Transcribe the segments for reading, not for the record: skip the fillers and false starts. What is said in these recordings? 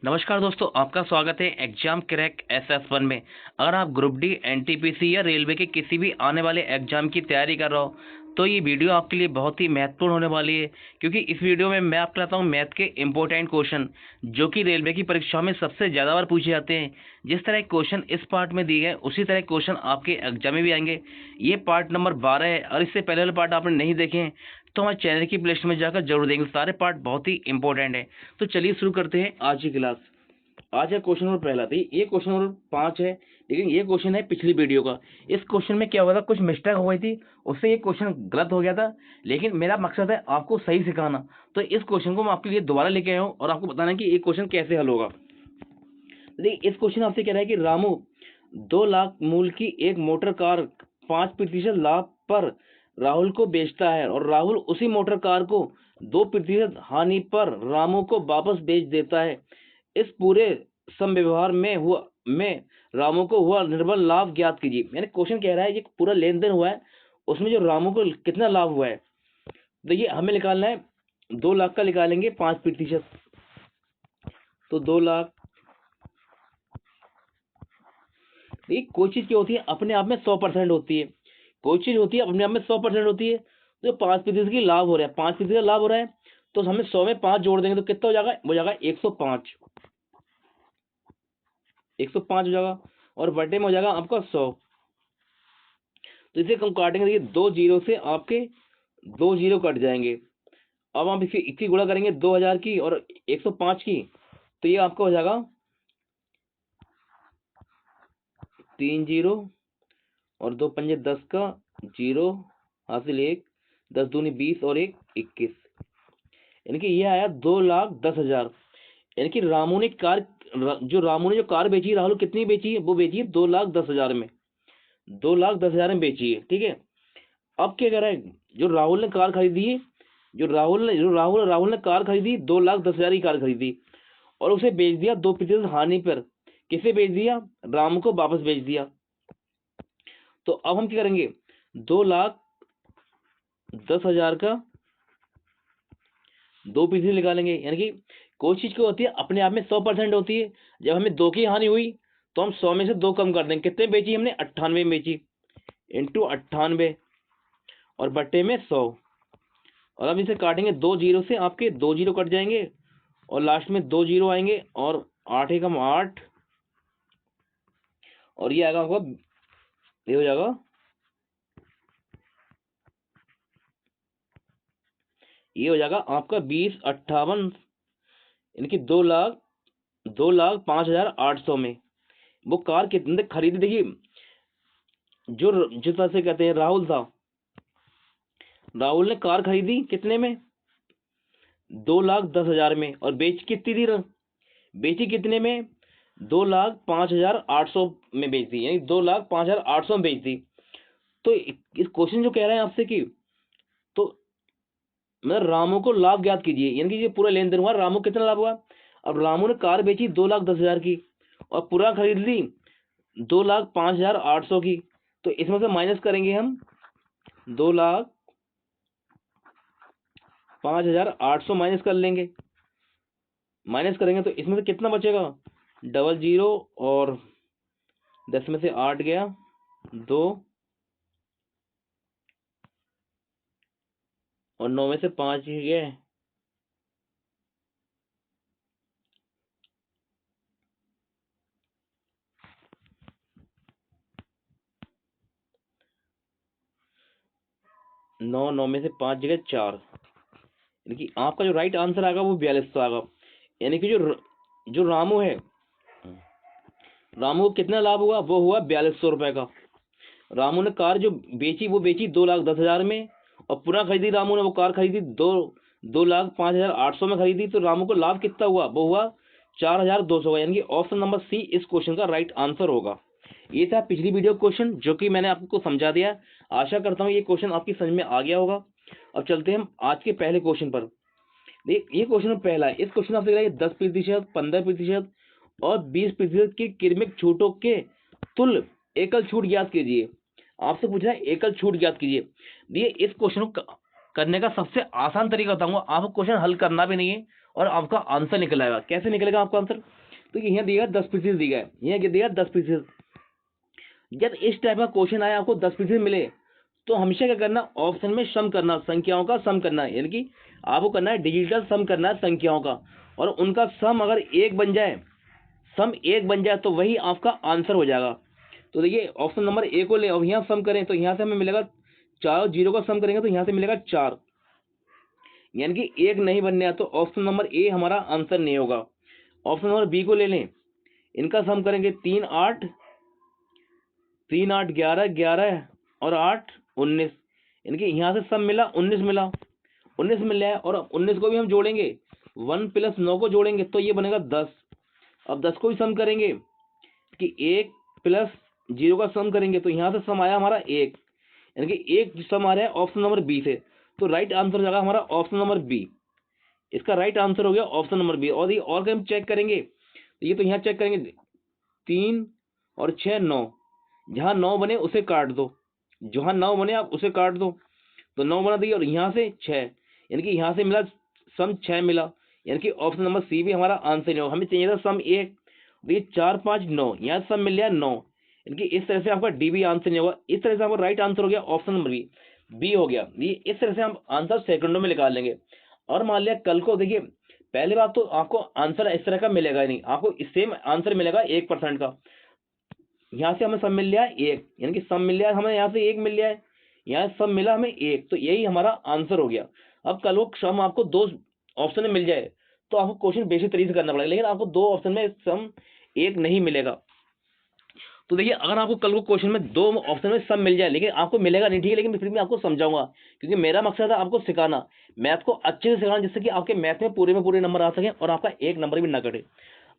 नमस्कार दोस्तों, आपका स्वागत है एग्जाम क्रैक SS1 में। अगर आप ग्रुप डी, NTPC या रेलवे के किसी भी आने वाले एग्जाम की तैयारी कर रहे हो तो ये वीडियो आपके लिए बहुत ही महत्वपूर्ण होने वाली है, क्योंकि इस वीडियो में मैं आपको लाता हूँ मैथ के इंपॉर्टेंट क्वेश्चन जो कि रेलवे की परीक्षाओं में सबसे ज़्यादा बार पूछे जाते हैं। जिस तरह क्वेश्चन इस पार्ट में दिए गए उसी तरह क्वेश्चन आपके एग्जाम में भी आएंगे। ये पार्ट नंबर 12 है और इससे पहले वाले पार्ट आपने नहीं देखे हैं तो हमारे चैनल की प्लेलिस्ट में जाकर जरूर देखेंगे। सारे पार्ट बहुत ही इंपॉर्टेंट है। तो चलिए शुरू करते हैं आज की क्लास। आज का क्वेश्चन नंबर पहला थी, ये क्वेश्चन नंबर 5 है, लेकिन ये क्वेश्चन है पिछली वीडियो का। इस क्वेश्चन में क्या हुआ था, कुछ मिस्टेक हो गई थी, उससे ये क्वेश्चन गलत हो गया था, लेकिन मेरा मकसद है आपको सही सिखाना। तो इस क्वेश्चन को मैं आपके लिए दोबारा लेके आया हूँ और आपको बताना है कि ये क्वेश्चन कैसे हल होगा। देखिए, इस क्वेश्चन आपसे कह रहा है कि रामू 2 लाख मूल्य की एक मोटर कार 5% लाभ पर राहुल को बेचता है और राहुल उसी मोटर कार को 2% हानि पर रामू को वापस बेच देता है। इस पूरे समव्यवहार में रामू को हुआ निर्बल लाभ ज्ञात कीजिए। यानी क्वेश्चन कह रहा है ये पूरा लेन देन हुआ है, उसमें जो रामू को कितना लाभ हुआ है। देखिए, हमें निकालना है 2 लाख का, निकालेंगे 5%। तो 2 लाख, देखिए कोई चीज क्या होती है अपने आप में 100% होती है, कोई चीज होती है अपने आप में 100% होती है। तो 5% की लाभ हो रहा है, 5% का लाभ हो रहा है, तो हमें 100 में 5 जोड़ देंगे तो कितना हो जाएगा, हो जाएगा 105। 105 हो जाएगा और बटे में हो जाएगा आपका 100। तो इसे हम काटेंगे, देखिए 2 जीरो से आपके 2 जीरो कट जाएंगे। अब हम इसकी गुणा करेंगे 2000 की और 105 की, तो ये आपका हो जाएगा 3 जीरो और 2 पंजे 10 का, जीरो हासिल 1, 10 दूनी 20 और 1 21। यानी कि ये आया 2,10,000। यानी कि रामू ने जो कार बेची है, राहुल कितनी बेची है, वो बेची है 2,10,000 में, 2,10,000 में बेची है। ठीक है, अब क्या कर रहा है, जो राहुल ने कार खरीदी है, राहुल ने कार खरीदी, 2,10,000 की कार खरीदी और उसे बेच दिया 2% हानि पर। किसे बेच दिया, रामू को वापस बेच दिया। तो अब हम क्या करेंगे, 2,10,000 का 2% निकालेंगे। यानी कि कोई चीज क्या होती है अपने आप में 100% होती है। जब हमें 2 की हानि हुई तो हम 100 में से 2 कम कर देंगे। कितने बेची हमने, 98 में बेची, इंटू 98 और बट्टे में 100। और अब इसे काटेंगे 2 जीरो से, आपके 2 जीरो कट जाएंगे और लास्ट में 2 जीरो आएंगे और 8 एकम 8 और ये आएगा आपका, ये हो जाएगा, ये हो जाएगा आपका 20,58। यानी कि 2,05,800 में वो कार कितने तक खरीदी। देखिए, जो जिस तरह से कहते हैं राहुल था, राहुल ने कार खरीदी कितने में, 2,10,000 में, और बेची कितनी थी, बेची कितने में, 2,05,800 में बेच दी। यानी 2,05,800 में बेच दी। तो इस क्वेश्चन जो कह रहे हैं आपसे कि तो मतलब रामू को लाभ ज्ञात कीजिए। यानी कि ये पूरा लेन देन हुआ, रामू कितना लाभ हुआ। अब रामू ने कार बेची 2,10,000 की और पूरा खरीद ली 2,05,800 की। तो इसमें से माइनस करेंगे हम, 2,05,800 माइनस कर लेंगे। माइनस करेंगे तो इसमें से कितना बचेगा, 00 और 10 में से 8 गया 2 और 9 में से 5 गए, नौ में से 5 जगह 4। यानी कि आपका जो राइट आंसर आएगा वो 4200 आएगा। यानी कि जो रामू है, रामू को कितना लाभ हुआ, वो हुआ 4200 रुपए का। रामू ने कार जो बेची वो बेची 2,10,000 में और पूरा खरीदी, रामू ने वो कार खरीदी 2,05,800 में खरीदी। तो रामू को लाभ कितना हुआ, वो हुआ 4,200 का। यानी कि ऑप्शन नंबर सी इस क्वेश्चन का राइट आंसर होगा। ये था पिछली वीडियो क्वेश्चन जो कि मैंने आपको समझा दिया। आशा करता हूँ ये क्वेश्चन आपकी समझ में आ गया होगा। अब चलते हैं हम आज के पहले क्वेश्चन पर। ये क्वेश्चन पहला है। इस क्वेश्चन आपसे 10%, 15% और 20% की क्रमिक छूटों के तुल्य एकल छूट ज्ञात कीजिए। आपसे पूछा है एकल छूट ज्ञात कीजिए। ये इस क्वेश्चन को करने का सबसे आसान तरीका बताऊंगा। आपको क्वेश्चन हल करना भी नहीं है और आपका आंसर निकल आएगा। कैसे निकलेगा आपका आंसर? तो यहाँ दिया 10 पीसेस दिया है, यहाँ क्या दिया 10 पीसेस। जब इस टाइप का क्वेश्चन आया आपको 10 पीसेस मिले तो हमेशा क्या करना, ऑप्शन में सम करना, संख्याओं का सम करना है, यानी कि आपको करना है डिजिटल सम करना है संख्याओं का, और उनका सम अगर एक बन जाए, सम एक बन जाए तो वही आपका आंसर हो जाएगा। तो देखिए ऑप्शन नंबर ए को ले और यहाँ सम करें तो यहाँ से हमें मिलेगा 4, 0 का सम करेंगे तो यहाँ से मिलेगा 4, यानी कि एक नहीं बनने, तो ऑप्शन नंबर ए हमारा आंसर नहीं होगा। ऑप्शन नंबर बी को ले लें, इनका सम करेंगे 3 8 11 11 और 8 19, इनके यहाँ से सम मिला 19 मिला, 19 मिल रहा है, और 19 को भी हम जोड़ेंगे 1 प्लस 9 को जोड़ेंगे तो ये बनेगा 10। अब 10 को भी सम करेंगे कि 1 प्लस 0 का सम करेंगे तो यहाँ से सम आया हमारा 1, यानी कि 1 सम आ रहा है ऑप्शन नंबर बी से। तो राइट आंसर हो जाएगा हमारा ऑप्शन नंबर बी, इसका राइट आंसर हो गया ऑप्शन नंबर बी। और ये और हम चेक करेंगे तो ये तो यहाँ चेक करेंगे 3 और 6 9, जहाँ 9 बने उसे काट दो, जहाँ 9 बने आप उसे काट दो, तो 9 बना दिए, और यहाँ से 6, यानी कि यहाँ से मिला सम 6 मिला, यानी कि ऑप्शन नंबर सी भी हमारा आंसर नहीं होगा। हमें चाहिए था सम 1, तो ये 4 5 9, यहाँ सम मिल गया 9, यानी कि इस तरह से आपका डी भी आंसर नहीं होगा। इस तरह से आपका राइट आंसर हो गया ऑप्शन नंबर बी, बी हो गया। ये इस तरह से हम आंसर सेकंडों में निकाल लेंगे। और मान लिया कल को देखिए, पहली बात तो आपको आंसर इस तरह का मिलेगा ही नहीं, आपको सेम आंसर मिलेगा 1% का। यहाँ से हमें सम मिल लिया है 1, यानी कि सम मिल लिया है हमें, यहाँ से 1 मिल लिया है, यहाँ सम मिला हमें 1, तो यही हमारा आंसर हो गया। अब कल वो सम आपको 2 ऑप्शन में मिल जाए तो आपको क्वेश्चन बेसिक तरीके से करना पड़ेगा, लेकिन आपको 2 ऑप्शन में सम 1 नहीं मिलेगा। तो देखिए अगर आपको कल को क्वेश्चन में 2 ऑप्शन में सम मिल जाए, लेकिन आपको मिलेगा नहीं, ठीक है, लेकिन फिर भी आपको समझाऊंगा, क्योंकि मेरा मकसद है आपको सिखाना, मैथ को अच्छे से सिखाना, जिससे कि आपके मैथ में पूरे नंबर आ सकें और आपका एक नंबर भी ना कटे।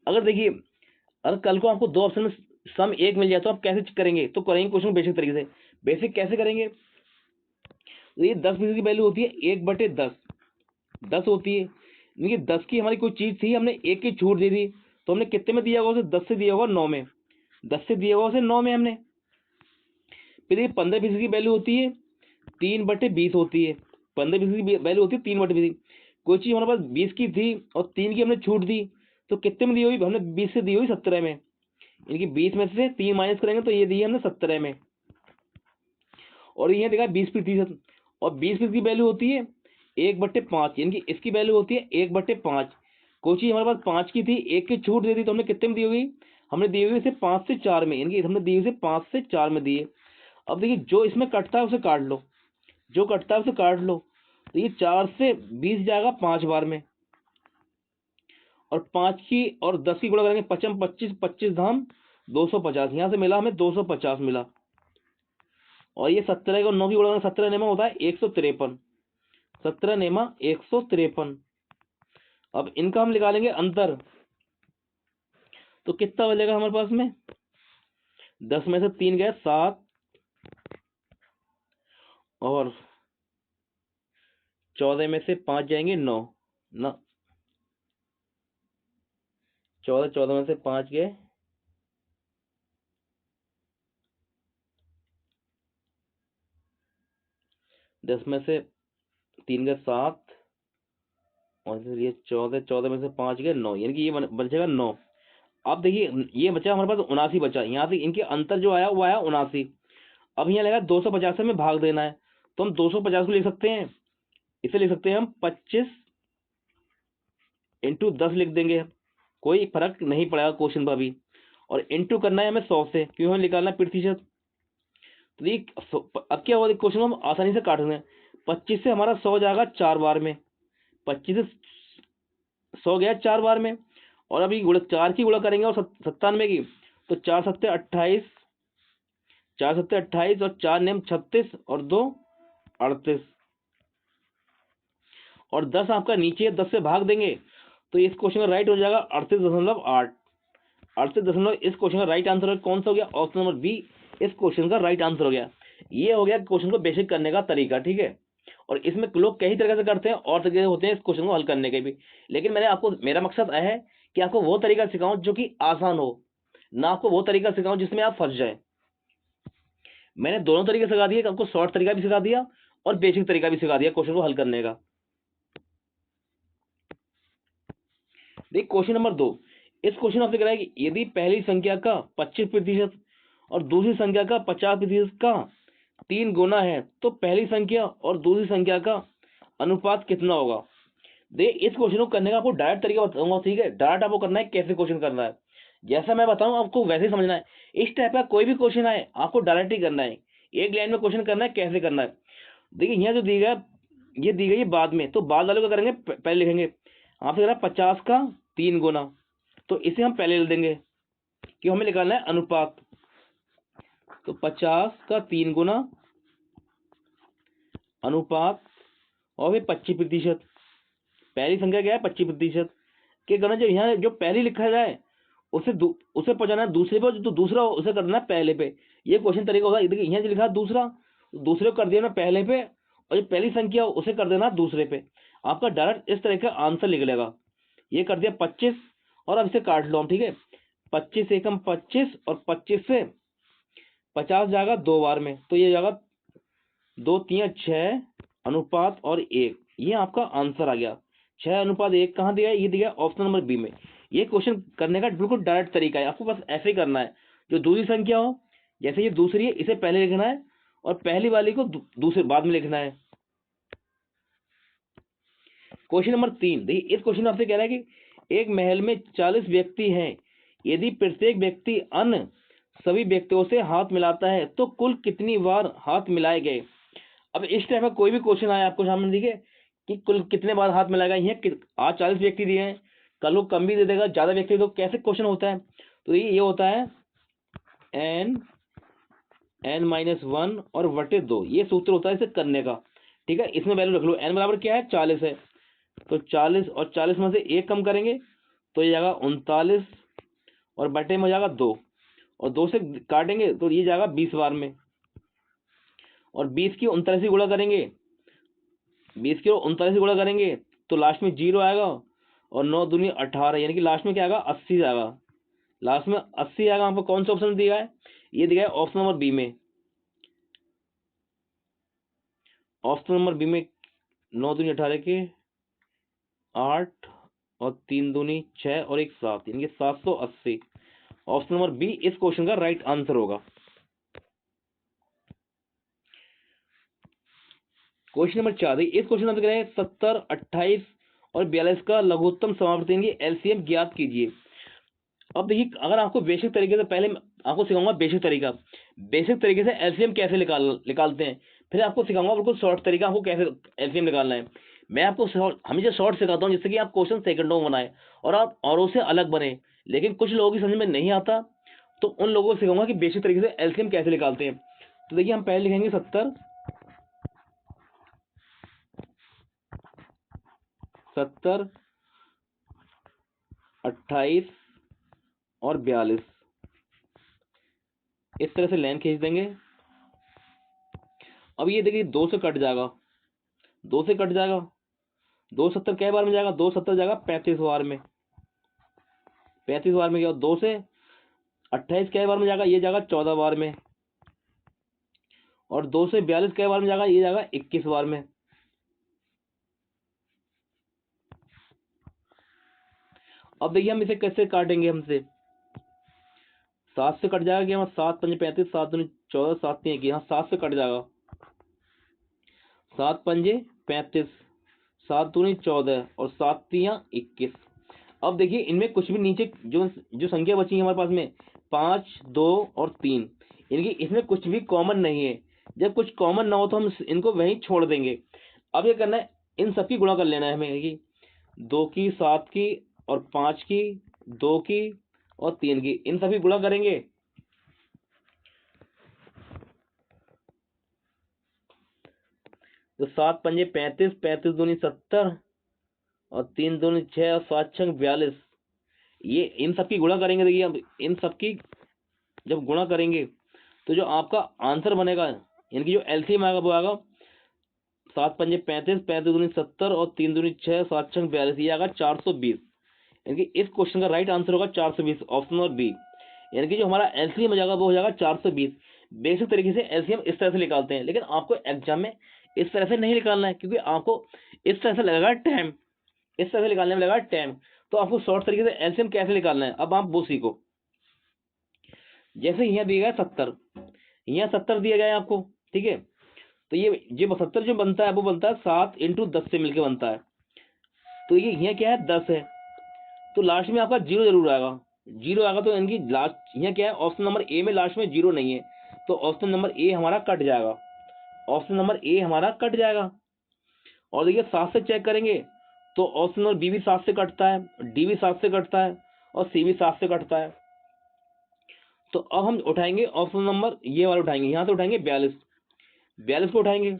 अगर देखिए अगर कल को आपको 2 ऑप्शन में सम 1 मिल जाए तो आप कैसे करेंगे? तो करेंगे क्वेश्चन बेसिक तरीके से। बेसिक कैसे करेंगे? तो ये 10 की वैल्यू होती है 1/10, 10 होती है, देखिए 10 की हमारी कोई चीज थी, हमने 1 की छूट दे दी, तो हमने कितने में दिया होगा उसे? 10 से दिया होगा 9 में, 10 से दिया होगा उसे 9 में हमने। फिर ये 15 की वैल्यू होती है 3/20 होती है, 15 की वैल्यू होती है 3/20। कोई चीज हमारे पास 20 की थी और 3 की हमने छूट दी, तो कितने में दी हुई? हमने 20 से दी हुई 17 में, यानी 20 में से 3 माइनस करेंगे तो ये दी है हमने 17 में। और ये देखा 20%, और 20% की वैल्यू होती है 1/5, यानी कि इसकी वैल्यू होती है 1/5। कोई चीज हमारे पास 5 की थी, 1 की छूट दे दी, तो हमने कितने में दी होगी? हमने दी हुई इसे 5 से 4 में, यानी कि हमने दी हुई इसे 5 से 4 में दिए। अब देखिए जो इसमें कटता है उसे काट लो, जो कटता है उसे काट लो, तो ये 4 से 20 जाएगा 5 बार में, और 5 की और 10 की गुणा करेंगे 25 25 25 धाम 250, यहाँ से मिला हमें 250 मिला। और ये 17 को 9 की गुणा करेंगे 17 नेमा होता है 153, 17 नेमा 153। अब इनका हम निकालेंगे अंतर, तो कितना बचेगा हमारे पास में? 10 में से 3 गए 7, और 14 में से 5 जाएंगे 9 ना, 14 में से 5 गए 10 में से 3 गए 7, और फिर ये 14 में से 5 गए 9, यानी कि ये बचेगा 9। अब देखिए ये बचा हमारे पास 79 बचा, यहाँ से इनके अंतर जो आया वो आया 79। अब यहाँ लगा 250 में भाग देना है, तो हम 250 को लिख सकते हैं, इसे लिख सकते हैं हम 25 इंटू 10 लिख देंगे, कोई फर्क नहीं पड़ेगा क्वेश्चन पर अभी। और इंटू करना है हमें 100 से, क्यों हमें निकालना है प्रतिशत। तो ये अब क्या होगा, क्वेश्चन को हम आसानी से काट सकते हैं। 25 से हमारा 100 जाएगा 4 बार में, 25 से 100 गया 4 बार में, और अभी गुणा 4 की गुणा करेंगे और 97 की, तो 4 सत्ते 28, 4 सत्ते 28 और 4 नेम 36 और 2 38, और 10 आपका नीचे 10 से भाग देंगे, तो इस क्वेश्चन का राइट हो जाएगा 38.8। 38 इस क्वेश्चन का राइट आंसर है, कौन सा हो गया? ऑप्शन नंबर बी इस क्वेश्चन का राइट आंसर हो गया। ये हो गया क्वेश्चन को बेसिक करने का तरीका, ठीक है। और इसमें लोग कई तरीके से करते हैं और तरीके होते हैं इस क्वेश्चन को हल करने के भी, लेकिन मैंने आपको, मेरा मकसद है कि आपको वो तरीका सिखाऊं जो कि आसान हो, ना आपको वो तरीका सिखाऊं जिसमें आप फंस जाए। मैंने दोनों तरीके सिखा दिए, आपको शॉर्ट तरीका भी सिखा दिया और बेसिक तरीका भी सिखा दिया क्वेश्चन को हल करने का। देखिए क्वेश्चन नंबर 2, इस क्वेश्चन आपसे कह रहा है कि यदि पहली संख्या का 25% और दूसरी संख्या का 50% का 3 गुना है तो पहली संख्या और दूसरी संख्या का अनुपात कितना होगा। देखिए इस क्वेश्चन को करने का आपको डायरेक्ट तरीका बताऊंगा, ठीक है। डायरेक्ट आपको करना है, कैसे क्वेश्चन करना है जैसा मैं बताऊं आपको वैसे ही समझना है। इस टाइप का कोई भी क्वेश्चन आए आपको डायरेक्ट ही करना है, एक लाइन में क्वेश्चन करना है, कैसे करना है। देखिए यहाँ जो दी गया, ये दी गई है बाद में, तो बाद वाले को करेंगे पहले लिखेंगे। आपसे कह रहा है 50 का 3 गुना, तो इसे हम पहले लिख देंगे कि हमें निकालना है अनुपात। तो 50 का 3 गुना अनुपात और फिर 25%। पहली संख्या क्या है 25% के करना, जो यहाँ जो पहली लिखा जाए उसे उसे पहुंचाना है दूसरे पे, जो दूसरा हो उसे करना है पहले पे। ये क्वेश्चन तरीका होगा। देखिए यहाँ जो लिखा है दूसरा, दूसरे को कर दिया ना पहले पे, और जो पहली संख्या हो उसे कर देना दूसरे पे। आपका डायरेक्ट इस तरह का आंसर निकलेगा। ये कर दिया 25 और अब इसे काट लो हम, ठीक है। 25 एकम 25 और 25 से 50 जाएगा 2 बार में, तो ये जाएगा 2 3 6 अनुपात और 1। ये आपका आंसर आ गया। 6 अनुपात 1 कहाँ दिया है, ये दिया ऑप्शन नंबर बी में। ये क्वेश्चन करने का बिल्कुल डायरेक्ट तरीका है, आपको बस ऐसे ही करना है। जो दूसरी संख्या हो, जैसे ये दूसरी है इसे पहले लिखना है और पहली वाली को दूसरे बाद में लिखना है। क्वेश्चन नंबर 3, देखिए इस क्वेश्चन में आपसे कह रहा है कि एक महल में 40 व्यक्ति हैं, यदि प्रत्येक व्यक्ति अन्य सभी व्यक्तियों से हाथ मिलाता है तो कुल कितनी बार हाथ मिलाए गए। अब इस टाइप का कोई भी क्वेश्चन आया आपको सामने, देखिए कि कुल कितने बार हाथ मिलाएगा। ये आज 40 व्यक्ति दिए हैं, कल को कम भी दे देगा, ज्यादा व्यक्ति, तो कैसे क्वेश्चन होता है। तो ये होता है n-1 और बटे 2, ये सूत्र होता है इसे करने का, ठीक है। इसमें वैल्यू रख लो, n बराबर क्या है 40 है, तो 40 और 40 में से 1 कम करेंगे तो ये जाएगा 39 और बटे में हो जाएगा 2, और 2 से काटेंगे तो ये जाएगा 20 बार में, और 20 की 39 से गुणा करेंगे, 20 की 39 से गुणा करेंगे तो लास्ट में 0 आएगा, और 9 दूनी 18, यानी कि लास्ट में क्या आएगा 80 आएगा। लास्ट में 80 आएगा। आपको कौन सा ऑप्शन दिया है, ये दिया है ऑप्शन नंबर बी में। ऑप्शन नंबर बी में 9 दूनी 18 के 8 और 3 दूनी 6 और 1 7, यानी कि 780। ऑप्शन नंबर बी इस क्वेश्चन का राइट आंसर होगा। क्वेश्चन नंबर 4, इस क्वेश्चन में 70, 28 और 42 का लघुत्तम समावर्ती की एलसीएम ज्ञात कीजिए। अब देखिए, अगर आपको बेसिक तरीके से, पहले आपको सिखाऊंगा बेसिक तरीके से एलसीएम कैसे निकालते हैं, फिर आपको सिखाऊंगा बिल्कुल शॉर्ट तरीका आपको कैसे एलसीएम निकालना है। मैं आपको हमेशा शॉर्ट सिखाता हूँ जिससे कि आप क्वेश्चन सेकंडों में बनाए और आप औरों से अलग बने। लेकिन कुछ लोगों की समझ में नहीं आता, तो उन लोगों को सिखाऊंगा कि बेसिक तरीके से एलसीएम कैसे निकालते हैं। तो देखिए हम पहले लिखेंगे 70, 28 और 42, इस तरह से लाइन खींच देंगे। अब ये देखिए 2 से कट जाएगा, 2 से कट जाएगा, 2 70 कै बार में जाएगा, 2 70 जाएगा 35 बार में, 35 बार में क्या, 2 से 28 कै बार में जाएगा, ये जाएगा 14 बार में, और 2 से 42 कै बार में जाएगा, ये जाएगा 21 बार में। अब देखिए हम इसे कैसे काटेंगे, हमसे 7 से कट जाएगा, कि हम 7 पंजे 35, 7 दूनी 14, 7 3 21, यहाँ 7 से कट जाएगा, 7 पंजे 35, 7 दूनी 14 और 7 3 21। अब देखिए इनमें कुछ भी नीचे जो संख्या बची है हमारे पास में 5, 2 और 3, यानी कि इसमें कुछ भी कॉमन नहीं है। जब कुछ कॉमन ना हो तो हम इनको वहीं छोड़ देंगे। अब ये करना है, इन सबकी गुणा कर लेना है हमें, कि 2 की 7 की और 5 की 2 की और 3 की, इन सभी गुणा करेंगे। तो 7 पंजे 35, 35 दूनी 70 और 3 दूनी 6 और 7 छंग 42, ये इन सबकी गुणा करेंगे। देखिए अब इन सबकी जब गुणा करेंगे तो जो आपका आंसर बनेगा, यानी कि जो एलसीएम आएगा वो आएगा 7 पंजे 35, 35 दूनी 70 और 3 दूनी 6, 7 छंग 42, ये आएगा 420। यानी कि इस क्वेश्चन का राइट आंसर होगा 420, ऑप्शन नंबर बी। यानी कि जो हमारा एलसीएम हो जाएगा वो हो जाएगा 420। बेसिक तरीके से एलसीएम इस तरह से निकालते हैं, लेकिन आपको एग्जाम में इस तरह से नहीं निकालना है, क्योंकि आपको इस तरह से लगेगा टाइम, इस तरह से निकालने में लगेगा टाइम। तो आपको शॉर्ट तरीके से एलसीएम कैसे निकालना है अब आप वो सीखो। जैसे यहाँ दिया गया 70, यहाँ 70 दिया गया है आपको, ठीक है। तो ये 72 जो बनता है वो बनता है 7 × 10 से मिलकर बनता है। तो ये यहाँ क्या है 10 है, तो लास्ट में आपका जीरो जरूर आएगा, जीरो आएगा। तो इनकी लास्ट यहाँ क्या है, ऑप्शन नंबर ए में लास्ट में जीरो नहीं है, तो ऑप्शन नंबर ए हमारा कट जाएगा, ऑप्शन नंबर ए हमारा कट जाएगा। और देखिए 7 से चेक करेंगे तो ऑप्शन नंबर बी भी 7 से कटता है, डी भी 7 से कटता है और सी भी 7 से कटता है। तो अब हम उठाएंगे ऑप्शन नंबर ये वाला उठाएंगे, यहाँ से उठाएंगे 42, 42 को उठाएंगे।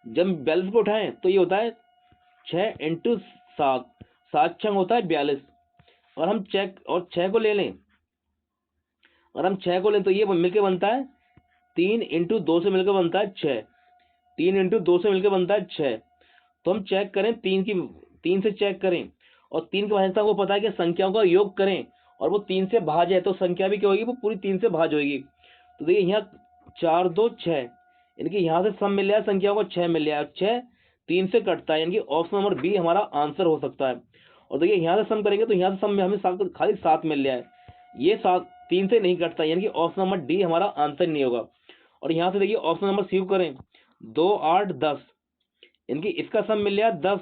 जब 42 को उठाएं तो ये होता है 6 × 7, 7 छंग होता है 42। और हम चेक और 6 को ले लें, और हम 6 को लें तो ये मिलके बनता है 3 × 2 से मिलकर बनता है 6, 3 × 2 से मिलकर बनता है 6। तो हम चेक करें 3 से चेक करें, और 3 के भाजता को पता है कि संख्याओं का योग करें और वो 3 से भाज्य है, तो संख्या भी क्या होगी, वो पूरी 3 से भाज्य होगी। तो देखिए यहाँ 4 2 6, इनकी यहाँ से सम मिल रहा है संख्याओं को 6 मिल रहा है, 6 3 से कटता है, यानी कि ऑप्शन नंबर बी हमारा आंसर हो सकता है। और देखिए यहाँ से सम करेंगे तो यहाँ से सम में हमें खाली 7 मिल रहा है, ये 7 3 से नहीं कटता, यानी कि ऑप्शन नंबर डी हमारा आंसर नहीं होगा। और यहाँ से देखिए ऑप्शन नंबर सी करें 2 8 10, इनकी इसका सम मिल रहा है 10,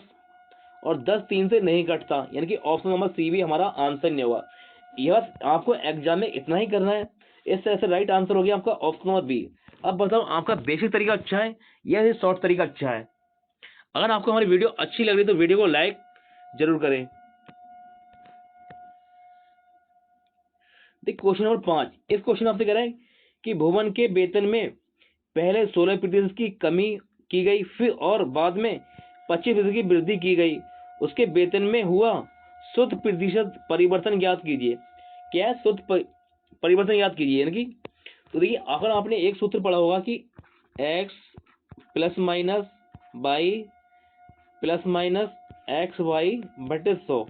और 10 3 से नहीं कटता, यानी कि ऑप्शन नंबर सी भी हमारा आंसर नहीं होगा। यह आपको एग्जाम में इतना ही करना है। इस तरह से राइट आंसर हो गया आपका ऑप्शन नंबर बी। अब बताओ आपका बेसिक तरीका अच्छा है या शॉर्ट तरीका अच्छा है। अगर आपको हमारी वीडियो अच्छी लग रही है तो वीडियो को लाइक जरूर करें। देखिए क्वेश्चन नंबर 5, इस क्वेश्चन आपसे कह रहा है कि भुवन के वेतन में पहले 16% की कमी की गई, फिर और बाद में 25% की वृद्धि की गई, उसके वेतन में हुआ शुद्ध प्रतिशत परिवर्तन ज्ञात कीजिए। क्या है शुद्ध परिवर्तन ज्ञात कीजिए, यानी कि तो देखिए अगर आपने एक सूत्र पढ़ा होगा कि x ± y ± x/y/100,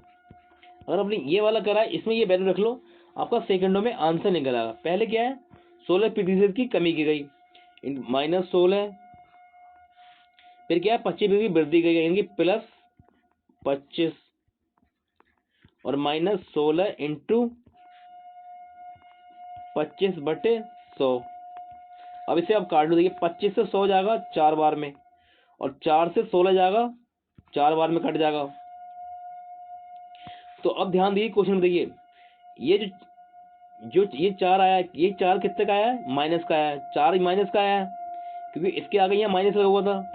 अगर आपने ये वाला करा है इसमें ये वैल्यू रख लो, आपका सेकंडों में आंसर निकल आएगा। पहले क्या है 16% की कमी की गई -16, फिर क्या है 25% की वृद्धि की गई, यानी कि +25 और -16 × 25/100। अब इसे आप काट लो, देखिए 25 से 100 जाएगा 4 बार में, और 4 से 16 जाएगा 4 बार में कट जाएगा। तो अब ध्यान दीजिए क्वेश्चन, देखिए ये जो ये 4 आया है, ये 4 कितने का आया है, माइनस का आया है, 4 माइनस का आया है, क्योंकि इसके आगे यहाँ माइनस लगा हुआ था,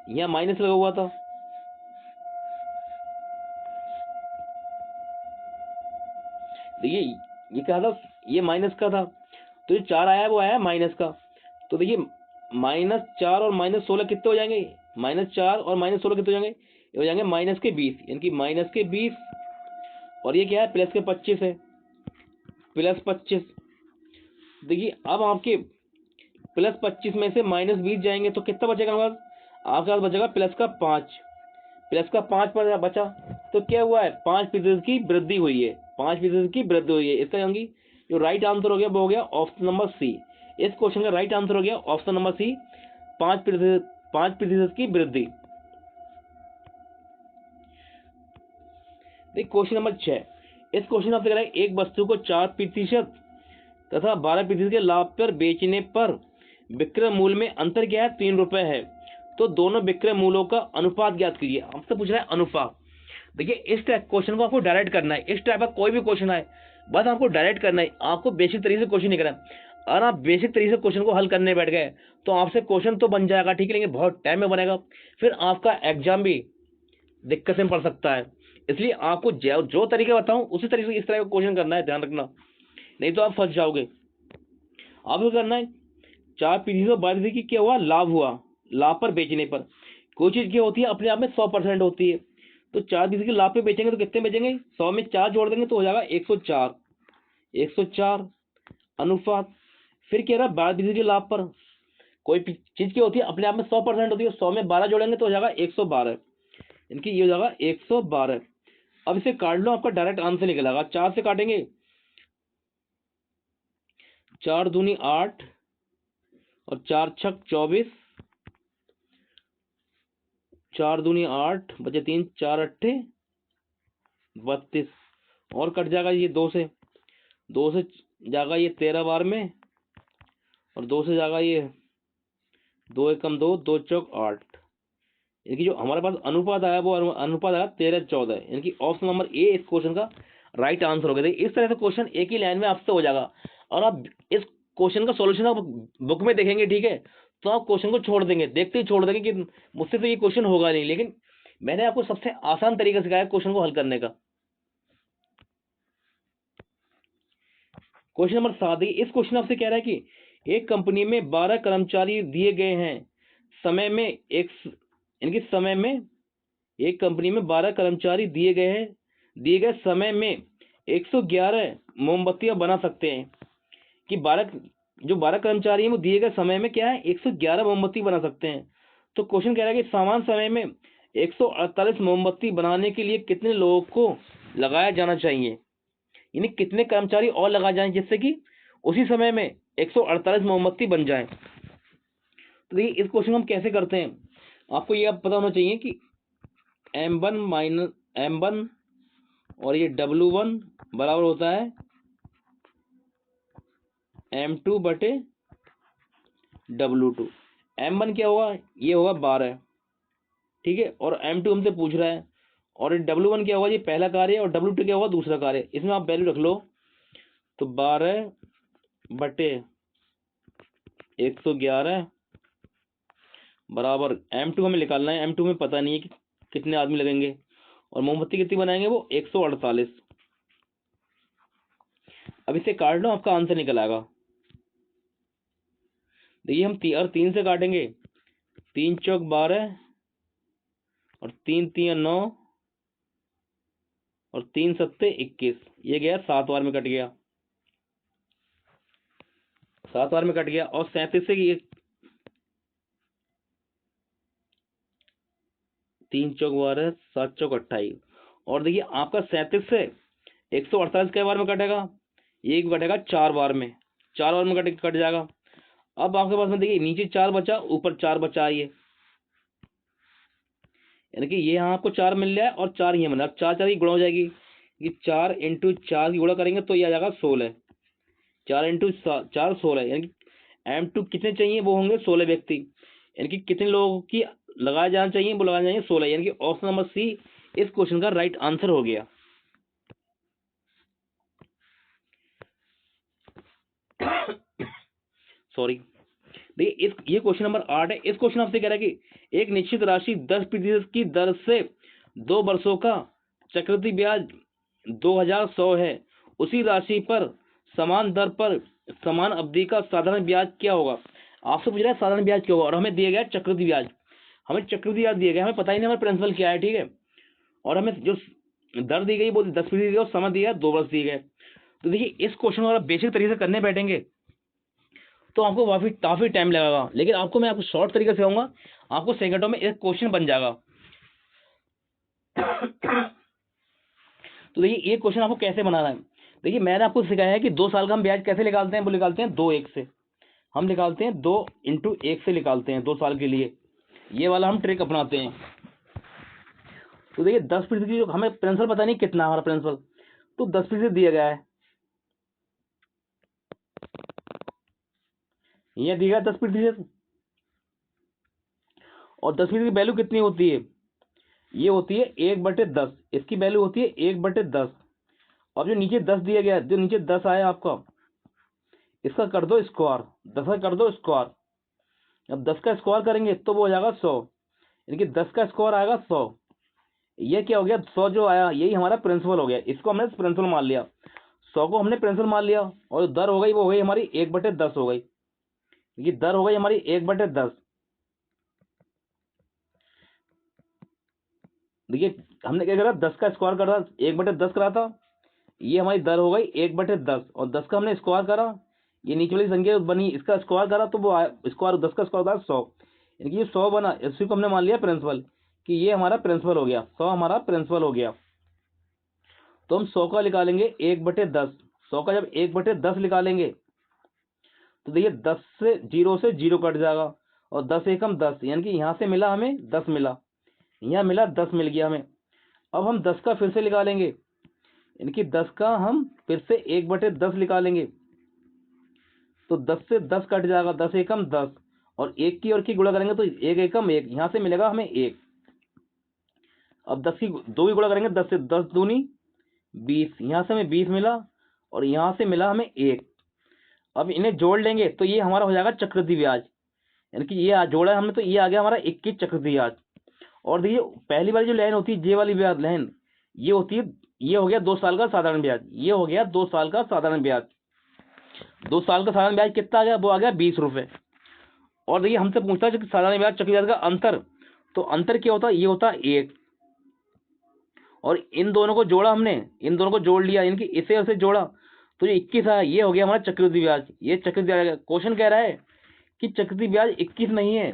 यहाँ माइनस लगा हुआ था। देखिए ये क्या था, ये माइनस का था, तो जो 4 आया है वो आया है माइनस का। तो देखिए -4 और -16 कितने हो जाएंगे, -4 और -16 कितने हो जाएंगे, ये हो जाएंगे -20, यानी कि -20, और ये क्या है +25 है, +25। देखिए अब आपके +25 में से -20 जाएंगे तो कितना बचेगा हमारे पास, आपके पास बचेगा +5 पर बचा। तो क्या हुआ है 5% की वृद्धि हुई है, 5% की वृद्धि हुई है। इसका यानी जो राइट आंसर हो गया वो हो गया ऑप्शन नंबर सी। इस क्वेश्चन का राइट आंसर हो गया ऑप्शन नंबर सी, 5% की वृद्धि। देखिए क्वेश्चन नंबर 6, इस क्वेश्चन आपसे कह रहा है एक वस्तु को 4% तथा 12% के लाभ पर बेचने पर विक्रय मूल्य में अंतर क्या है, 3 रुपए है, तो दोनों विक्रय मूल्यों का अनुपात ज्ञात कीजिए। आपसे पूछ रहा है अनुपात। देखिए इस टाइप क्वेश्चन को आपको डायरेक्ट करना है, इस टाइप का कोई भी क्वेश्चन आए बस आपको डायरेक्ट करना है, आपको बेसिक तरीके से क्वेश्चन नहीं करना। अगर आप बेसिक तरीके से क्वेश्चन को हल करने बैठ गए तो आपसे क्वेश्चन तो बन जाएगा, ठीक है, लेकिन बहुत टाइम में बनेगा, फिर आपका एग्जाम भी दिक्कत में पड़ सकता है। इसलिए आपको जो तरीके बताऊं उसी तरीके से इस तरह का क्वेश्चन करना है, ध्यान रखना, नहीं तो आप फंस जाओगे। आपको करना है 4% और 12% की क्या हुआ, लाभ हुआ, लाभ पर बेचने पर। कोई चीज क्या होती है अपने आप में 100% होती है, तो 4% के लाभ पे बेचेंगे तो कितने बेचेंगे, 100 में 4 जोड़ देंगे तो हो जाएगा 104, 104 अनुपात। फिर क्या रहा 12% के लाभ पर, कोई चीज क्या होती है अपने आप में 100% होती है, 100 में 12 जोड़ेंगे तो हो जाएगा 112, इनकी ये हो जाएगा 112। अब इसे काट लो, आपका डायरेक्ट आंसर निकलेगा। 4 से काटेंगे 4 दूनी 8 और 4 छक 24, 4 दूनी 8 बचे 3, 4 अट्ठे 32 और कट जाएगा ये 2 से जाएगा ये 13 बार में, और 2 से जाएगा ये 2 एकम 2, 2 चौक 8। यानी कि जो हमारे पास अनुपात आया वो अनुपात आया 13:14, यानी कि ऑप्शन नंबर ए इस क्वेश्चन का राइट आंसर हो गया। इस तरह से क्वेश्चन एक ही लाइन में आपसे हो जाएगा, और आप इस क्वेश्चन का सॉल्यूशन आप बुक में देखेंगे, ठीक है, तो आप क्वेश्चन को छोड़ देंगे, देखते ही छोड़ देंगे कि मुझसे तो ये क्वेश्चन होगा नहीं। लेकिन मैंने आपको सबसे आसान तरीका सिखाया क्वेश्चन को हल करने का। क्वेश्चन नंबर 7, इस क्वेश्चन आपसे कह रहा है कि एक कंपनी में 12 कर्मचारी दिए गए हैं, समय में एक इनके समय में एक कंपनी में 12 कर्मचारी दिए गए समय में 111 मोमबत्तियां बना सकते हैं। कि 12 कर्मचारी हैं वो दिए गए समय में क्या है 111 मोमबत्ती बना सकते हैं। तो क्वेश्चन कह रहा है कि समान समय में 148 मोमबत्ती बनाने के लिए कितने लोगों को लगाया जाना चाहिए, यानी कितने कर्मचारी और लगाए जाएं जिससे कि उसी समय में 148 मोमबत्ती बन जाए। तो देखिए इस क्वेश्चन को हम कैसे करते हैं, आपको ये अब पता होना चाहिए कि m1 माइनस m1 और ये w1 बराबर होता है m2 बटे w2। m1 क्या होगा, ये होगा 12, ठीक है, और m2 हमसे पूछ रहा है, और w1 क्या होगा, ये पहला कार्य है, और w2 क्या होगा, दूसरा कार्य। इसमें आप वैल्यू रख लो, तो 12 बटे 111 बराबर m2 हमें निकालना है, m2 में पता नहीं है कि कितने आदमी लगेंगे, और मोमबत्ती कितनी बनाएंगे वो 148। अब इसे काट लो, आपका आंसर निकल आएगा। देखिए हम 3 से काटेंगे, 3 चौक 12 और 3 3 9 और 3 सत्ते 21, ये गया 7 बार में कट गया, 7 बार में कट गया। और 37 से ये 3 चौक 12, 7 चौक 28, और देखिए आपका 37 से 148 के बार में कटेगा, ये कटेगा 4 बार में, 4 बार में कट जाएगा। अब आपके पास में देखिए नीचे 4 बचा, ऊपर 4 बचा, ये यानी कि ये यहाँ आपको 4 मिल जाए और 4 ये मिला। अब 4 4 की गुणा हो जाएगी, कि 4 इंटू 4 की गुणा करेंगे तो ये आ जाएगा 16, 4 इंटू 4 16, यानी कि m2 कितने चाहिए, वो होंगे 16 व्यक्ति, यानी कि कितने लोगों की लगाया जाना चाहिए, वो लगाए जाएंगे 16, यानी कि ऑप्शन नंबर सी इस क्वेश्चन का राइट आंसर हो गया। सॉरी, देखिए ये क्वेश्चन नंबर 8 है। इस क्वेश्चन आपसे कह रहा है कि एक निश्चित राशि 10% की दर से 2 वर्षों का चक्रवृद्धि ब्याज 2100 है, उसी राशि पर समान दर पर समान अवधि का साधारण ब्याज क्या होगा। आपसे पूछ रहा है साधारण ब्याज क्या होगा, और हमें दिया गया चक्रवृद्धि ब्याज, हमें चक्रवृद्धि ब्याज दिया गया, हमें पता ही नहीं हमारा प्रिंसिपल क्या है, ठीक है, और हमें जो दर दी गई वो 10% दी गई, और समय दिया 2 वर्ष दिए गए। तो देखिए इस क्वेश्चन को अगर बेसिक तरीके से करने बैठेंगे तो आपको काफी टाइम लगेगा, लेकिन आपको मैं शॉर्ट तरीके से कहूंगा, आपको सेकंडों में एक क्वेश्चन बन जाएगा। तो देखिए ये क्वेश्चन आपको कैसे बनाना है, देखिए मैंने आपको सिखाया है कि 2 साल का हम ब्याज कैसे निकालते हैं, वो निकालते हैं 2 1 से, हम निकालते हैं 2 इंटू 1 से निकालते हैं 2 साल के लिए, ये वाला हम ट्रिक अपनाते हैं। तो देखिए 10% की जो हमें प्रिंसिपल पता नहीं कितना हमारा प्रिंसिपल, तो 10% दिया गया है, ये दिया 10%, और 10% की वैल्यू कितनी होती है, ये होती है 1/10, इसकी वैल्यू होती है 1/10। और जो नीचे 10 दिया गया, जो नीचे 10 आया आपका, इसका कर दो स्क्वायर, 10 का कर दो स्क्वायर, अब 10 का स्क्वायर करेंगे तो वो हो जाएगा 100, यानी कि 10 का स्क्वायर आएगा 100। ये क्या हो गया, 100 जो आया यही हमारा प्रिंसिपल हो गया, इसको हमने प्रिंसिपल मान लिया, 100 को हमने प्रिंसिपल मान लिया, और जो दर हो गई वो हो गई हमारी 1/10 हो गई, ये दर हो गई हमारी 1/10। देखिए हमने क्या करा, 10 का स्क्वायर करा, 1/10 करा था, ये हमारी दर हो गई 1/10, और 10 का हमने स्क्वायर करा, ये नीचे वाली संख्या बनी, इसका स्क्वायर करा तो वो स्क्वायर 10 का स्क्वायर होता है 100, यानी कि ये 100 बना, इसी को हमने मान लिया प्रिंसिपल, कि ये हमारा प्रिंसिपल हो गया, 100 हमारा प्रिंसिपल हो गया। तो हम 100 का निकालेंगे 1/10, 100 का जब 1/10 निकालेंगे तो देखिए 10 से 0 कट जाएगा, और 10 एकम 10, यानी कि यहाँ से मिला हमें 10 मिला, यहाँ मिला 10 मिल गया हमें। अब हम 10 का फिर से निकालेंगे, इनकी 10 का हम फिर से 1/10 निकालेंगे, तो 10 से 10 कट जाएगा, 10 एकम 10, और एक की और की गुणा करेंगे तो 1 एकम 1, यहाँ से मिलेगा हमें 1। अब 10 की 2 की गुणा करेंगे, 10 से 10 दूनी 20, यहाँ से हमें 20 मिला और यहाँ से मिला हमें 1। अब इन्हें जोड़ लेंगे तो ये हमारा हो जाएगा चक्रवृद्धि ब्याज, यानी कि ये जोड़ा है हमने तो ये आ गया हमारा 21 चक्रवृद्धि ब्याज। और देखिए पहली वाली जो लाइन होती है, जे वाली ब्याज लाइन, ये होती है, ये हो गया 2 साल का साधारण ब्याज, ये हो गया 2 साल का साधारण ब्याज। 2 साल का साधारण ब्याज कितना आ गया, वो आ गया 20 रुपए। और देखिए हमसे पूछता है कि साधारण ब्याज चक्रवृद्धि ब्याज का अंतर, तो अंतर क्या होता है, ये होता है 1। और इन दोनों को जोड़ा हमने, इन दोनों को जोड़ लिया, इनकी इसे और इसे जोड़ा तो ये 21 आया, ये हो गया हमारा चक्रवृद्धि ब्याज। ये चक्रवृद्धि ब्याज, क्वेश्चन कह रहा है कि चक्रवृद्धि ब्याज 21 नहीं है,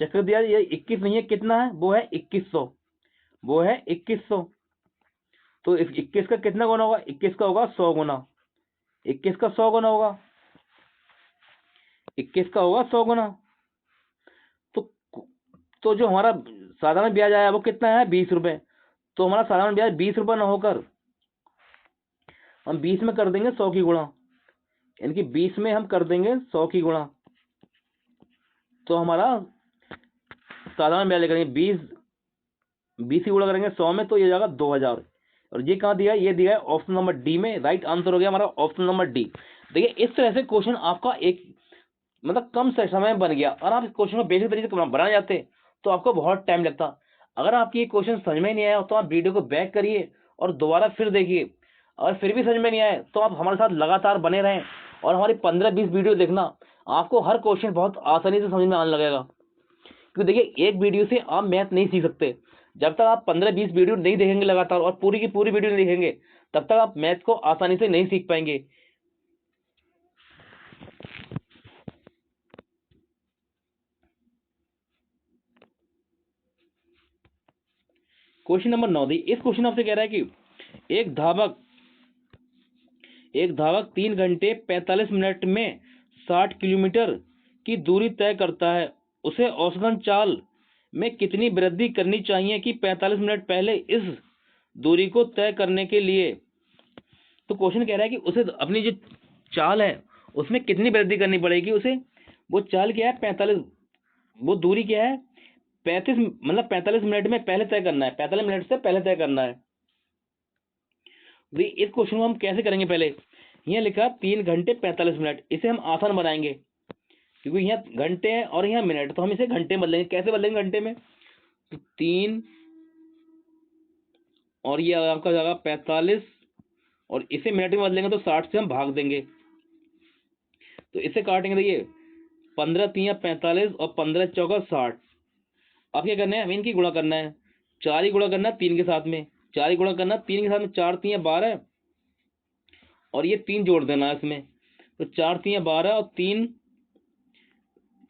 चक्रवृद्धि ब्याज ये 21 नहीं है, कितना है, वो है 2100, वो है 2100। तो इस 21 का कितना गुना होगा, 21 का होगा 100 गुना, 21 का 100 गुना होगा, 21 का होगा 100 गुना। तो तो जो हमारा साधारण ब्याज आया वो कितना है, 20 रुपए। तो हमारा साधारण ब्याज 20 रुपए ना होकर हम 20 में कर देंगे 100 की गुणा, यानी कि 20 में हम कर देंगे 100 की गुणा, तो हमारा साधारण ब्याज करेंगे 20 की गुणा करेंगे 100 में, तो ये जाएगा 2000। और ये कहाँ दिया है, ये दिया है ऑप्शन नंबर डी में। राइट आंसर हो गया हमारा ऑप्शन नंबर डी। देखिए इस तरह से क्वेश्चन आपका एक मतलब कम से समय में बन गया। और आप इस क्वेश्चन को बेसिक तरीके से बनाने जाते तो आपको बहुत टाइम लगता। अगर आपकी ये क्वेश्चन समझ में नहीं आया तो आप वीडियो को बैक करिए और दोबारा फिर देखिए। और फिर भी समझ में नहीं आए तो आप हमारे साथ लगातार बने रहें और हमारी 15-20 वीडियो देखना। आपको हर क्वेश्चन बहुत आसानी से समझ में आने लगेगा। क्योंकि देखिए एक वीडियो से आप मैथ नहीं सीख सकते। जब तक आप 15-20 वीडियो नहीं देखेंगे लगातार और पूरी की पूरी वीडियो नहीं देखेंगे तब तक आप मैथ को आसानी से नहीं सीख पाएंगे। क्वेश्चन नंबर 9 दी। इस क्वेश्चन आपसे कह रहा है कि एक धावक 3 घंटे 45 मिनट में 60 किलोमीटर की दूरी तय करता है। उसे औसतन चाल में कितनी वृद्धि करनी चाहिए कि 45 मिनट पहले इस दूरी को तय करने के लिए। तो क्वेश्चन कह रहा है कि उसे अपनी जो चाल है उसमें कितनी वृद्धि करनी पड़ेगी उसे। वो चाल क्या है 45, वो दूरी क्या है 35, मतलब 45 मिनट में पहले तय करना है, 45 मिनट से पहले तय करना है। इस क्वेश्चन को हम कैसे करेंगे, पहले यहाँ लिखा 3 घंटे 45 मिनट, इसे हम आसान बनाएंगे क्योंकि यहाँ घंटे है और यहाँ मिनट, तो हम इसे घंटे में बदलेंगे। कैसे बदलेंगे घंटे में, तो 3 और ये आपका जाएगा 45 और इसे मिनट में बदलेंगे तो 60 से हम भाग देंगे, तो इसे काटेंगे। देखिए 15 3 45 और 15 चौका 60। अब क्या करना है, हमें इनकी गुणा करना है, 4 ही गुणा करना है 3 के साथ में, 4 ही गुणा करना है 3 के साथ में, 4 3 12 और ये 3 जोड़ देना है इसमें, तो 4 3 12 और 3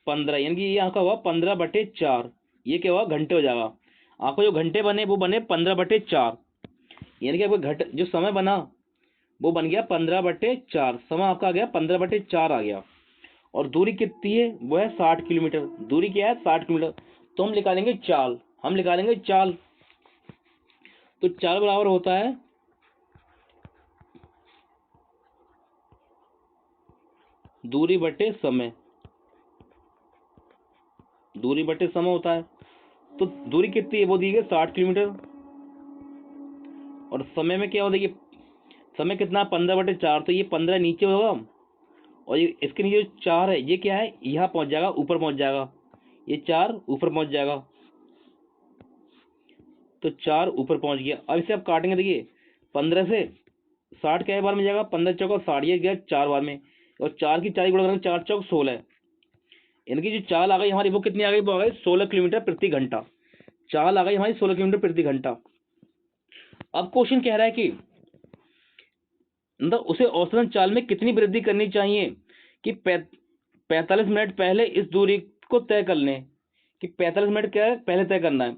15, यानी कि ये आपका हुआ 15/4। ये क्या हुआ, घंटे हो जाएगा। आपको जो घंटे बने वो बने 15/4, यानी कि आपका जो समय बना वो बन गया 15/4। समय आपका आ गया 15/4 आ गया। और दूरी कितनी है, वो है 60 किलोमीटर। दूरी क्या है 60 किलोमीटर, तो हम निकालेंगे चाल, हम निकालेंगे चाल। तो चाल बराबर होता है दूरी बटे समय, दूरी बटे समय होता है। तो दूरी कितनी है, वो दी गई 60 किलोमीटर और समय में क्या हो, देखिए समय कितना 15/4, तो ये 15 नीचे होगा और ये इसके नीचे जो 4 है ये क्या है, यहाँ पहुंच जाएगा, ऊपर पहुंच जाएगा, ये 4 ऊपर पहुंच जाएगा, तो 4 ऊपर पहुंच गया। अब इसे आप काटेंगे, देखिए 15 से 60 क्या बार में जाएगा, 15 चौका 60, ये गया 4 बार में, और 4 की 4 गुणा करेंगे, 4 चौक 16। इनकी जो चाल आ गई हमारी वो कितनी आ गई, वो आ गई 16 किलोमीटर प्रति घंटा। चाल आ गई हमारी 16 किलोमीटर प्रति घंटा। अब क्वेश्चन कह रहा है कि मतलब उसे औसतन चाल में कितनी वृद्धि करनी चाहिए कि 45 मिनट पहले इस दूरी को तय कर लें, कि 45 मिनट क्या है पहले तय करना है।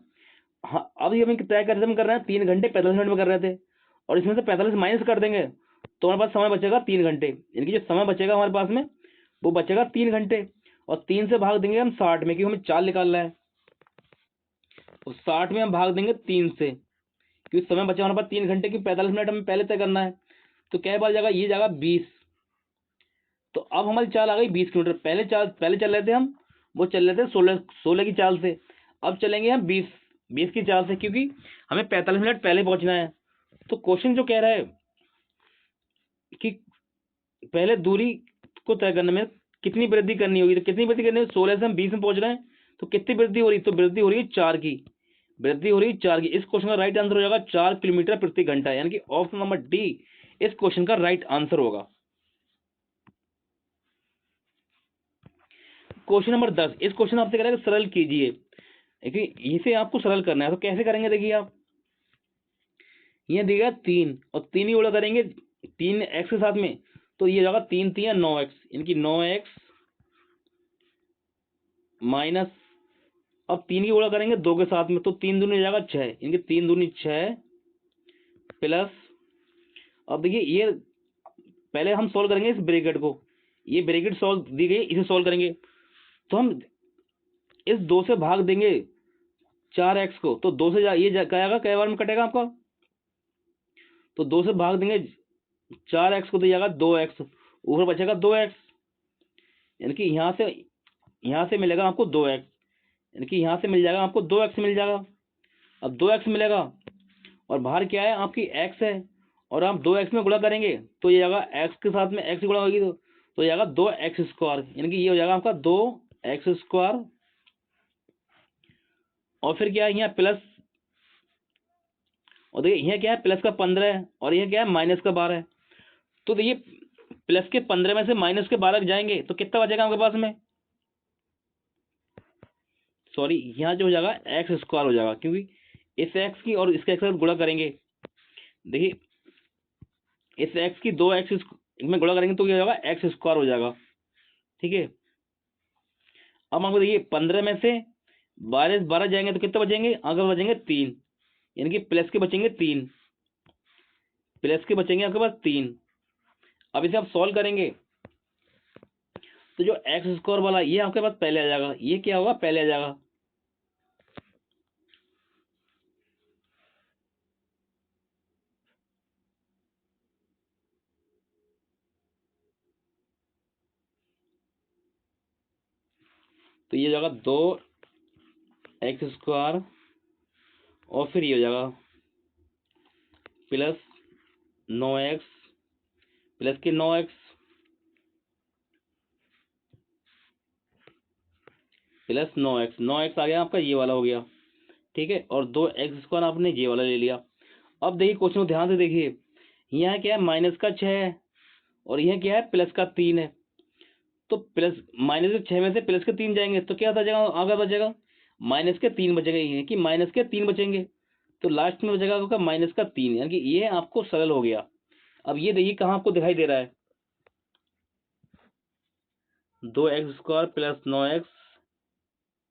हाँ अब ये हमें तय कर रहे हैं 3 घंटे 45 मिनट में कर रहे थे, और इसमें से 45 माइनस कर देंगे तो हमारे पास समय बचेगा 3 घंटे, यानी कि जो समय बचेगा हमारे पास में वो बचेगा 3 घंटे। और 3 से भाग देंगे हम 60 में, क्योंकि हमें चाल निकालना है, तो 60 में हम भाग देंगे 3 से, क्योंकि समय बचा हमारे पास 3 घंटे की 45 मिनट हमें पहले तय करना है। तो क्या बार जाएगा, ये जाएगा 20। तो अब हमारी चाल आ गई 20 किलोमीटर। पहले चल रहे थे हम, वो चल रहे थे 16 की चाल से। अब चलेंगे हम 20 की चाल से, क्योंकि हमें 45 मिनट पहले पहुंचना है। तो क्वेश्चन जो कह रहा है कि पहले दूरी को तय करने में कितनी वृद्धि करनी होगी, तो कितनी वृद्धि करनी है, 16 से हम 20 में पहुंच रहे हैं, तो कितनी वृद्धि हो रही है, तो वृद्धि हो रही है 4 की। वृद्धि हो रही है 4 की। इस क्वेश्चन का राइट आंसर हो जाएगा 4 किलोमीटर प्रति घंटा, यानी कि ऑप्शन नंबर डी इस क्वेश्चन का राइट आंसर होगा। क्वेश्चन नंबर 10, इस क्वेश्चन आपसे कह रहा है सरल कीजिए। देखिए इसे आपको सरल करना है, तो कैसे करेंगे, देखिए आप ये दिया 3 और 3 ही गुणा करेंगे 3x के साथ में, तो ये जाएगा 3 3 9x, यानी 9x माइनस, अब 3 की गुणा करेंगे 2 के साथ में, तो 3 दूनी हो जाएगा 6, यानी 3 दूनी 6 प्लस, अब देखिए ये पहले हम सॉल्व करेंगे इस ब्रैकेट को, ये ब्रैकेट सॉल्व दी गई, इसे सॉल्व करेंगे तो हम इस 2 से भाग देंगे 4x को, तो 2 से ये क्या आएगा, कै बार में कटेगा आपका, तो 2 से भाग देंगे 4x को, तो जाएगा 2x, ऊपर बचेगा 2x, यानी कि यहाँ से मिलेगा आपको 2x, यानी कि यहाँ से मिल जाएगा आपको 2x मिल जाएगा। अब 2x मिलेगा और बाहर क्या है आपकी x है, और आप 2x में गुणा करेंगे तो ये जाएगा x के साथ में x गुणा होगी, तो जाएगा 2x स्क्वायर, यानी कि ये हो जाएगा आपका 2x स्क्वायर, और फिर क्या है यहाँ प्लस, और देखिए यहाँ क्या है प्लस का 15 है और यह क्या है माइनस का 12 है, तो देखिए प्लस के 15 में से माइनस के 12 जाएंगे तो कितना बचेगा आपके पास में, सॉरी यहाँ जो हो जाएगा एक्स स्क्वायर हो जाएगा, क्योंकि इस एक्स की और इसके एक्स का गुणा करेंगे, देखिए इस एक्स की 2x में गुणा करेंगे तो क्या हो जाएगा एक्स स्क्वायर हो जाएगा, ठीक है। अब आपको देखिए 15 में से 12 जाएंगे तो कितने बचेंगे, आगे बचेंगे 3, यानी कि प्लस के बचेंगे 3, प्लस के बचेंगे आपके पास 3। अब इसे आप सॉल्व करेंगे तो जो एक्स स्क्वायर वाला ये आपके पास पहले आ जाएगा, ये क्या होगा पहले आ जाएगा, तो ये हो जाएगा 2x स्क्वायर और फिर ये हो जाएगा प्लस 9x प्लस के 9x प्लस 9x आ गया आपका, ये वाला हो गया, ठीक है, और 2x स्क्वायर आपने ये वाला ले लिया। अब देखिए क्वेश्चन को ध्यान से देखिए, यहाँ क्या है माइनस का 6 है और यह क्या है प्लस का 3 है, तो प्लस माइनस के 6 में से प्लस के 3 जाएंगे तो क्या बचेगा, आगे बचेगा माइनस के 3 बचेगा, ये कि माइनस के 3 बचेंगे, तो लास्ट में बचेगा आपका माइनस का 3, यानी कि ये आपको सरल हो गया। अब ये देखिए कहाँ आपको दिखाई दे रहा है, 2x square plus 9x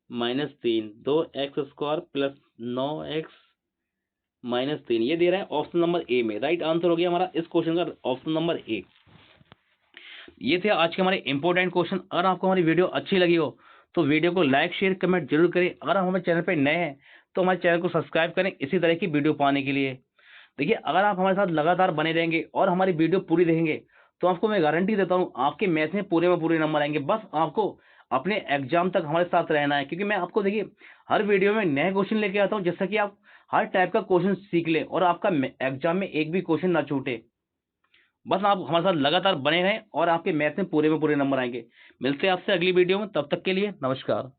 minus 3, 2x square plus 9x minus 3, ये दे रहा है ऑप्शन नंबर ए में। राइट आंसर हो गया हमारा इस क्वेश्चन का ऑप्शन नंबर ए। ये थे आज के हमारे इंपॉर्टेंट क्वेश्चन। अगर आपको हमारी वीडियो अच्छी लगी हो तो वीडियो को लाइक शेयर कमेंट जरूर करें। अगर आप हमारे चैनल पर नए हैं तो हमारे चैनल को सब्सक्राइब करें इसी तरह की वीडियो पाने के लिए। देखिए अगर आप हमारे साथ लगातार बने रहेंगे और हमारी वीडियो पूरी देखेंगे तो आपको मैं गारंटी देता हूँ आपके मैथ में पूरे नंबर आएंगे। बस आपको अपने एग्जाम तक हमारे साथ रहना है, क्योंकि मैं आपको देखिए हर वीडियो में नए क्वेश्चन लेके आता हूँ, जिससे कि आप हर टाइप का क्वेश्चन सीख ले और आपका एग्जाम में एक भी क्वेश्चन ना छूटे। बस आप हमारे साथ लगातार बने रहें और आपके मैथ में पूरे नंबर आएंगे। मिलते हैं आपसे अगली वीडियो में, तब तक के लिए नमस्कार।